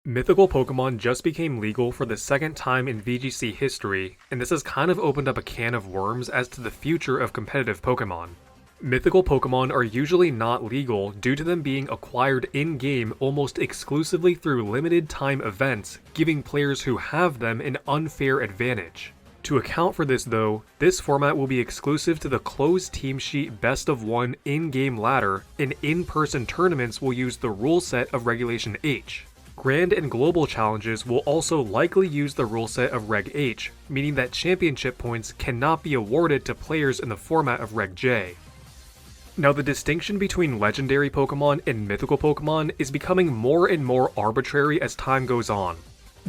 Mythical Pokemon just became legal for the second time in VGC history, and this has kind of opened up a can of worms as to the future of competitive Pokemon. Mythical Pokemon are usually not legal due to them being acquired in-game almost exclusively through limited time events, giving players who have them an unfair advantage. To account for this though, this format will be exclusive to the closed team sheet best of one in-game ladder, and in-person tournaments will use the rule set of Regulation H. Grand and Global challenges will also likely use the rule set of Reg H, meaning that championship points cannot be awarded to players in the format of Reg J. Now the distinction between legendary Pokemon and mythical Pokemon is becoming more and more arbitrary as time goes on.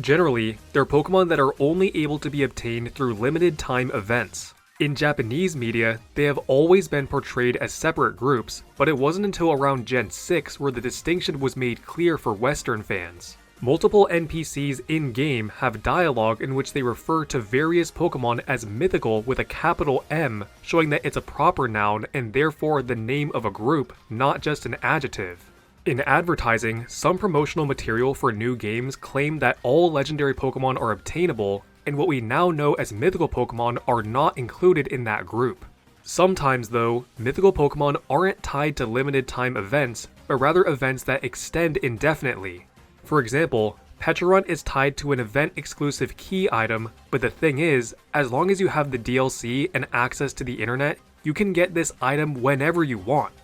Generally, they're Pokemon that are only able to be obtained through limited time events. In Japanese media, they have always been portrayed as separate groups, but it wasn't until around Gen 6 where the distinction was made clear for Western fans. Multiple NPCs in-game have dialogue in which they refer to various Pokemon as mythical with a capital M, showing that it's a proper noun and therefore the name of a group, not just an adjective. In advertising, some promotional material for new games claim that all legendary Pokemon are obtainable, and what we now know as mythical Pokemon are not included in that group. Sometimes though, mythical Pokemon aren't tied to limited time events, but rather events that extend indefinitely. For example, Pecharunt is tied to an event-exclusive key item, but the thing is, as long as you have the DLC and access to the internet, you can get this item whenever you want.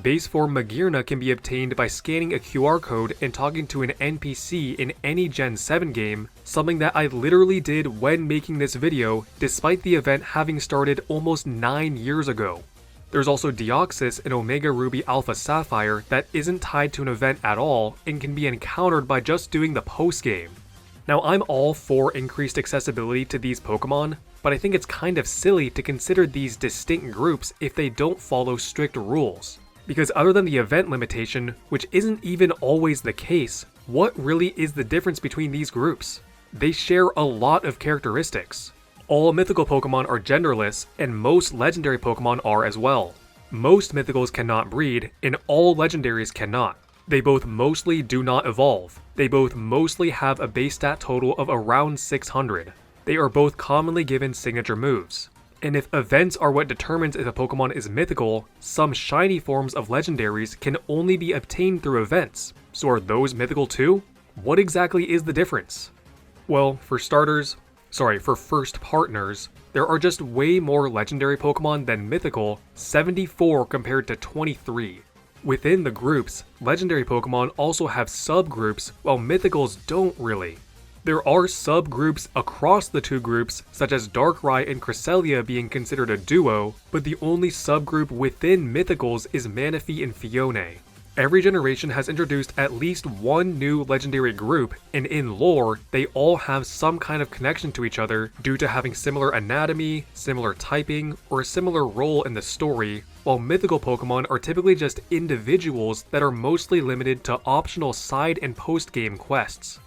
Base form Magearna can be obtained by scanning a QR code and talking to an NPC in any Gen 7 game, something that I literally did when making this video, despite the event having started almost 9 years ago. There's also Deoxys in Omega Ruby Alpha Sapphire that isn't tied to an event at all and can be encountered by just doing the post-game. Now I'm all for increased accessibility to these Pokemon, but I think it's kind of silly to consider these distinct groups if they don't follow strict rules. Because other than the event limitation, which isn't even always the case, what really is the difference between these groups? They share a lot of characteristics. All mythical Pokemon are genderless, and most legendary Pokemon are as well. Most mythicals cannot breed, and all legendaries cannot. They both mostly do not evolve. They both mostly have a base stat total of around 600. They are both commonly given signature moves. And if events are what determines if a Pokemon is mythical, some shiny forms of legendaries can only be obtained through events. So are those mythical too? What exactly is the difference? Well, for first partners, there are just way more legendary Pokemon than mythical, 74 compared to 23. Within the groups, legendary Pokemon also have subgroups, while mythicals don't really. There are subgroups across the two groups, such as Darkrai and Cresselia being considered a duo, but the only subgroup within Mythicals is Manaphy and Phione. Every generation has introduced at least one new legendary group, and in lore, they all have some kind of connection to each other due to having similar anatomy, similar typing, or a similar role in the story, while mythical Pokemon are typically just individuals that are mostly limited to optional side and post-game quests.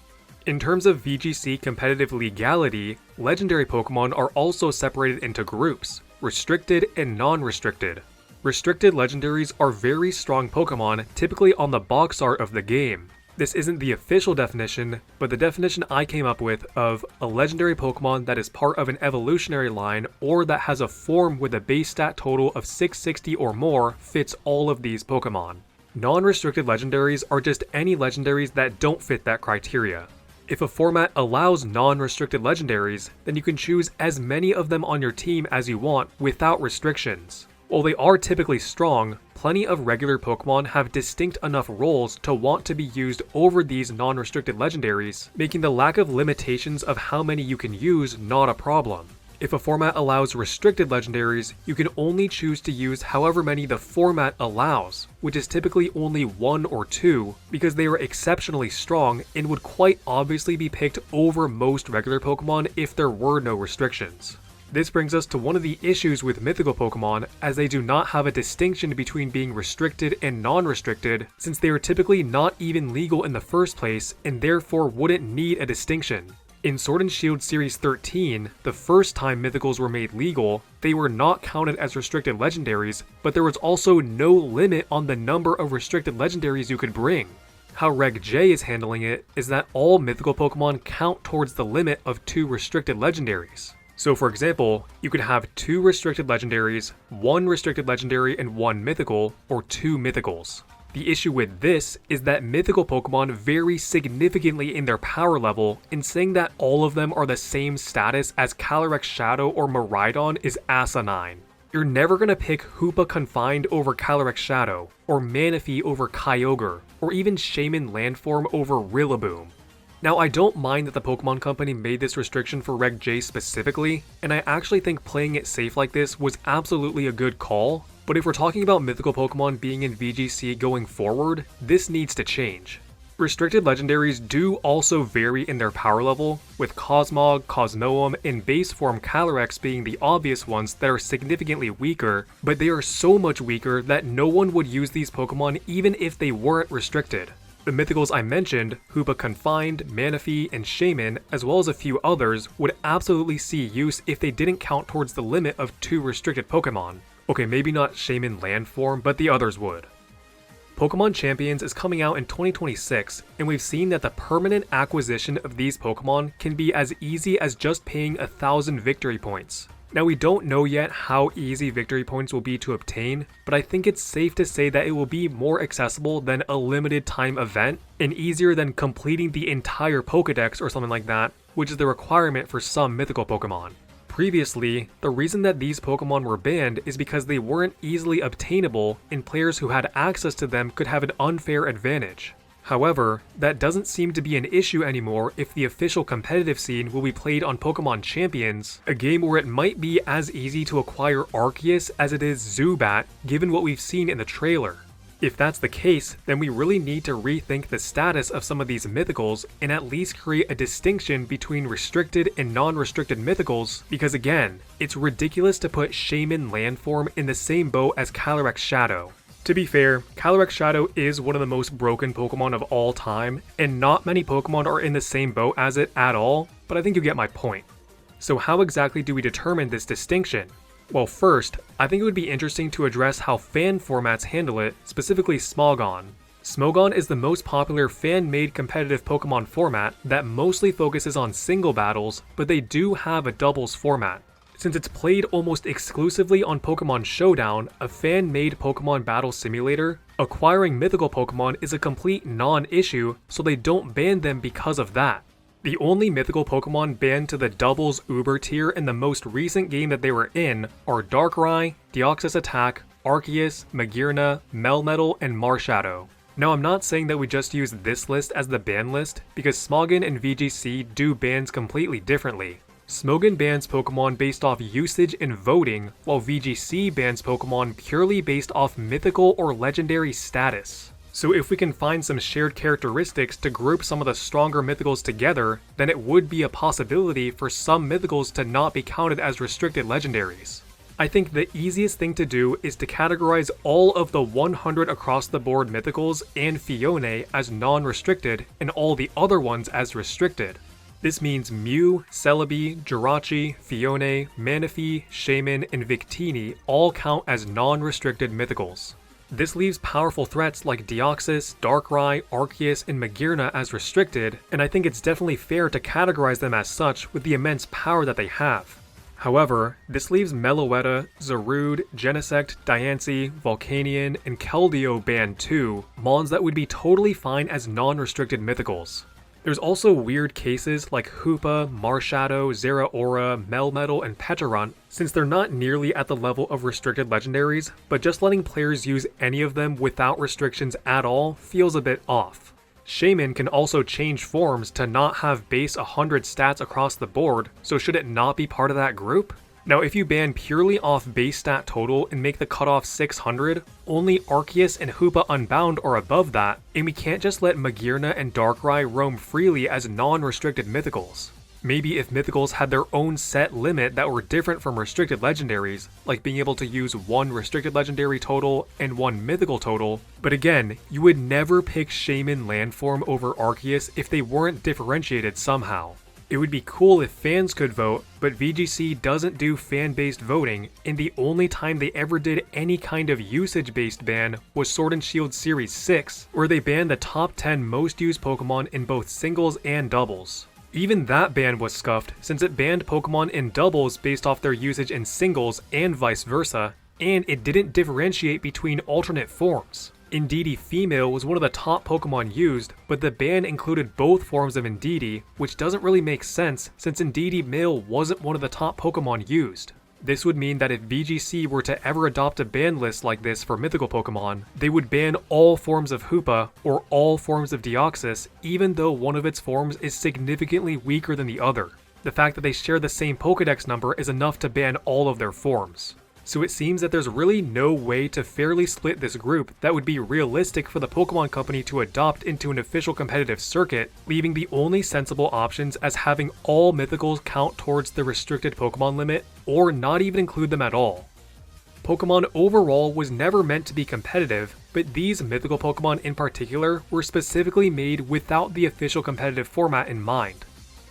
In terms of VGC competitive legality, legendary Pokemon are also separated into groups, restricted and non-restricted. Restricted legendaries are very strong Pokemon, typically on the box art of the game. This isn't the official definition, but the definition I came up with of a legendary Pokemon that is part of an evolutionary line or that has a form with a base stat total of 660 or more fits all of these Pokemon. Non-restricted legendaries are just any legendaries that don't fit that criteria. If a format allows non-restricted legendaries, then you can choose as many of them on your team as you want without restrictions. While they are typically strong, plenty of regular Pokemon have distinct enough roles to want to be used over these non-restricted legendaries, making the lack of limitations of how many you can use not a problem. If a format allows restricted legendaries, you can only choose to use however many the format allows, which is typically only 1 or 2, because they are exceptionally strong and would quite obviously be picked over most regular Pokemon if there were no restrictions. This brings us to one of the issues with mythical Pokemon, as they do not have a distinction between being restricted and non-restricted, since they are typically not even legal in the first place and therefore wouldn't need a distinction. In Sword and Shield Series 13, the first time Mythicals were made legal, they were not counted as restricted legendaries, but there was also no limit on the number of restricted legendaries you could bring. How Reg J is handling it is that all mythical Pokemon count towards the limit of 2 restricted legendaries. So for example, you could have 2 restricted legendaries, 1 restricted legendary and 1 mythical, or 2 mythicals. The issue with this is that mythical Pokemon vary significantly in their power level, and saying that all of them are the same status as Calyrex Shadow or Miraidon is asinine. You're never gonna pick Hoopa Confined over Calyrex Shadow, or Manaphy over Kyogre, or even Shaman Landform over Rillaboom. Now, I don't mind that the Pokemon Company made this restriction for Reg J specifically, and I actually think playing it safe like this was absolutely a good call, but if we're talking about mythical Pokemon being in VGC going forward, this needs to change. Restricted legendaries do also vary in their power level, with Cosmog, Cosmoem, and base form Calyrex being the obvious ones that are significantly weaker, but they are so much weaker that no one would use these Pokemon even if they weren't restricted. The mythicals I mentioned, Hoopa Confined, Manaphy, and Shaman, as well as a few others, would absolutely see use if they didn't count towards the limit of 2 restricted Pokemon. Okay, maybe not Shaman Landform, but the others would. Pokémon Champions is coming out in 2026, and we've seen that the permanent acquisition of these Pokemon can be as easy as just paying 1,000 victory points. Now, we don't know yet how easy victory points will be to obtain, but I think it's safe to say that it will be more accessible than a limited time event, and easier than completing the entire Pokédex or something like that, which is the requirement for some mythical Pokemon. Previously, the reason that these Pokemon were banned is because they weren't easily obtainable and players who had access to them could have an unfair advantage. However, that doesn't seem to be an issue anymore if the official competitive scene will be played on Pokémon Champions, a game where it might be as easy to acquire Arceus as it is Zubat, given what we've seen in the trailer. If that's the case, then we really need to rethink the status of some of these mythicals and at least create a distinction between restricted and non-restricted mythicals, because again, it's ridiculous to put Shaman Landform in the same boat as Calyrex Shadow. To be fair, Calyrex Shadow is one of the most broken Pokemon of all time, and not many Pokemon are in the same boat as it at all, but I think you get my point. So how exactly do we determine this distinction? Well, first, I think it would be interesting to address how fan formats handle it, specifically Smogon. Smogon is the most popular fan-made competitive Pokemon format that mostly focuses on single battles, but they do have a doubles format. Since it's played almost exclusively on Pokemon Showdown, a fan-made Pokemon battle simulator, acquiring mythical Pokemon is a complete non-issue, so they don't ban them because of that. The only mythical Pokemon banned to the doubles Uber tier in the most recent game that they were in are Darkrai, Deoxys Attack, Arceus, Magearna, Melmetal, and Marshadow. Now, I'm not saying that we just use this list as the ban list, because Smogon and VGC do bans completely differently. Smogon bans Pokemon based off usage and voting, while VGC bans Pokemon purely based off mythical or legendary status. So if we can find some shared characteristics to group some of the stronger mythicals together, then it would be a possibility for some mythicals to not be counted as restricted legendaries. I think the easiest thing to do is to categorize all of the 100 across the board mythicals and Fione as non-restricted and all the other ones as restricted. This means Mew, Celebi, Jirachi, Fione, Manaphy, Shaman, and Victini all count as non-restricted mythicals. This leaves powerful threats like Deoxys, Darkrai, Arceus, and Magearna as restricted, and I think it's definitely fair to categorize them as such with the immense power that they have. However, this leaves Meloetta, Zarude, Genesect, Diancie, Volcanion, and Keldeo banned too, mons that would be totally fine as non-restricted mythicals. There's also weird cases like Hoopa, Marshadow, Zeraora, Melmetal, and Pecharunt, since they're not nearly at the level of restricted legendaries, but just letting players use any of them without restrictions at all feels a bit off. Shaman can also change forms to not have base 100 stats across the board, so should it not be part of that group? Now, if you ban purely off base stat total and make the cutoff 600, only Arceus and Hoopa Unbound are above that, and we can't just let Magearna and Darkrai roam freely as non-restricted mythicals. Maybe if mythicals had their own set limit that were different from restricted legendaries, like being able to use one restricted legendary total and one mythical total, but again, you would never pick Shaman Landform over Arceus if they weren't differentiated somehow. It would be cool if fans could vote, but VGC doesn't do fan-based voting, and the only time they ever did any kind of usage-based ban was Sword and Shield Series 6, where they banned the top 10 most used Pokemon in both singles and doubles. Even that ban was scuffed since it banned Pokemon in doubles based off their usage in singles and vice versa, and it didn't differentiate between alternate forms. Indeedee Female was one of the top Pokemon used, but the ban included both forms of Indeedee, which doesn't really make sense since Indeedee Male wasn't one of the top Pokemon used. This would mean that if VGC were to ever adopt a ban list like this for mythical Pokemon, they would ban all forms of Hoopa or all forms of Deoxys, even though one of its forms is significantly weaker than the other. The fact that they share the same Pokédex number is enough to ban all of their forms. So it seems that there's really no way to fairly split this group that would be realistic for the Pokemon Company to adopt into an official competitive circuit, leaving the only sensible options as having all mythicals count towards the restricted Pokemon limit, or not even include them at all. Pokemon overall was never meant to be competitive, but these mythical Pokemon in particular were specifically made without the official competitive format in mind.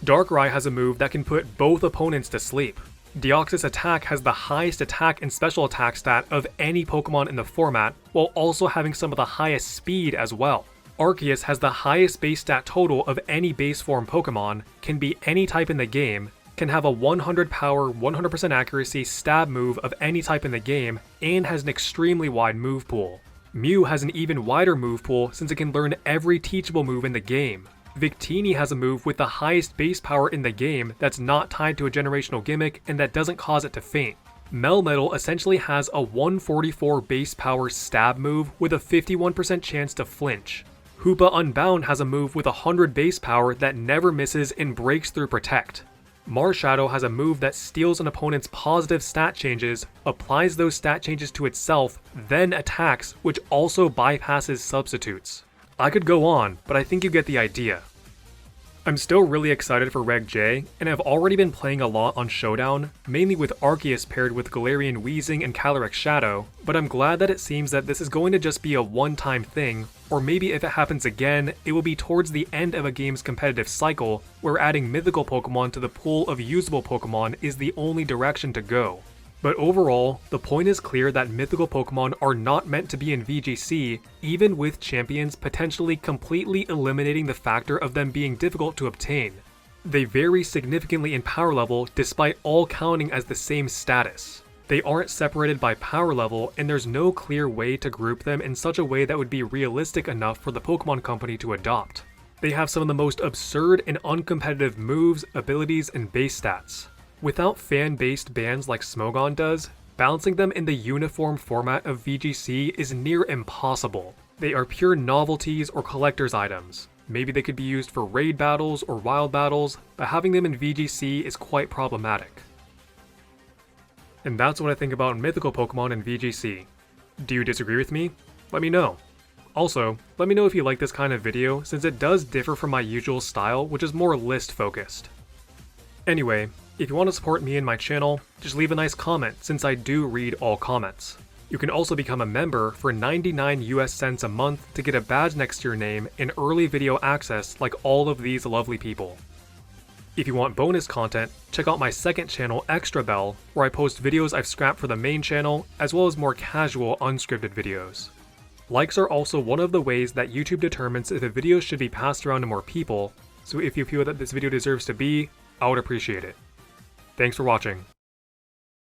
Darkrai has a move that can put both opponents to sleep. Deoxys Attack has the highest attack and special attack stat of any Pokemon in the format, while also having some of the highest speed as well. Arceus has the highest base stat total of any base form Pokemon, can be any type in the game, can have a 100 power, 100% accuracy stab move of any type in the game, and has an extremely wide move pool. Mew has an even wider move pool since it can learn every teachable move in the game. Victini has a move with the highest base power in the game that's not tied to a generational gimmick and that doesn't cause it to faint. Melmetal essentially has a 144 base power stab move with a 51% chance to flinch. Hoopa Unbound has a move with 100 base power that never misses and breaks through Protect. Marshadow has a move that steals an opponent's positive stat changes, applies those stat changes to itself, then attacks, which also bypasses substitutes. I could go on, but I think you get the idea. I'm still really excited for Reg J, and I've already been playing a lot on Showdown, mainly with Arceus paired with Galarian Weezing and Calyrex Shadow, but I'm glad that it seems that this is going to just be a one-time thing, or maybe if it happens again, it will be towards the end of a game's competitive cycle, where adding mythical Pokemon to the pool of usable Pokemon is the only direction to go. But overall, the point is clear that mythical Pokemon are not meant to be in VGC, even with champions potentially completely eliminating the factor of them being difficult to obtain. They vary significantly in power level despite all counting as the same status. They aren't separated by power level, and there's no clear way to group them in such a way that would be realistic enough for the Pokemon Company to adopt. They have some of the most absurd and uncompetitive moves, abilities, and base stats. Without fan-based bans like Smogon does, balancing them in the uniform format of VGC is near impossible. They are pure novelties or collector's items. Maybe they could be used for raid battles or wild battles, but having them in VGC is quite problematic. And that's what I think about mythical Pokemon in VGC. Do you disagree with me? Let me know. Also, let me know if you like this kind of video, since it does differ from my usual style, which is more list-focused. Anyway, if you want to support me and my channel, just leave a nice comment since I do read all comments. You can also become a member for 99 US cents a month to get a badge next to your name and early video access like all of these lovely people. If you want bonus content, check out my second channel, Extra Bell, where I post videos I've scrapped for the main channel, as well as more casual unscripted videos. Likes are also one of the ways that YouTube determines if a video should be passed around to more people, so if you feel that this video deserves to be, I would appreciate it. Thanks for watching.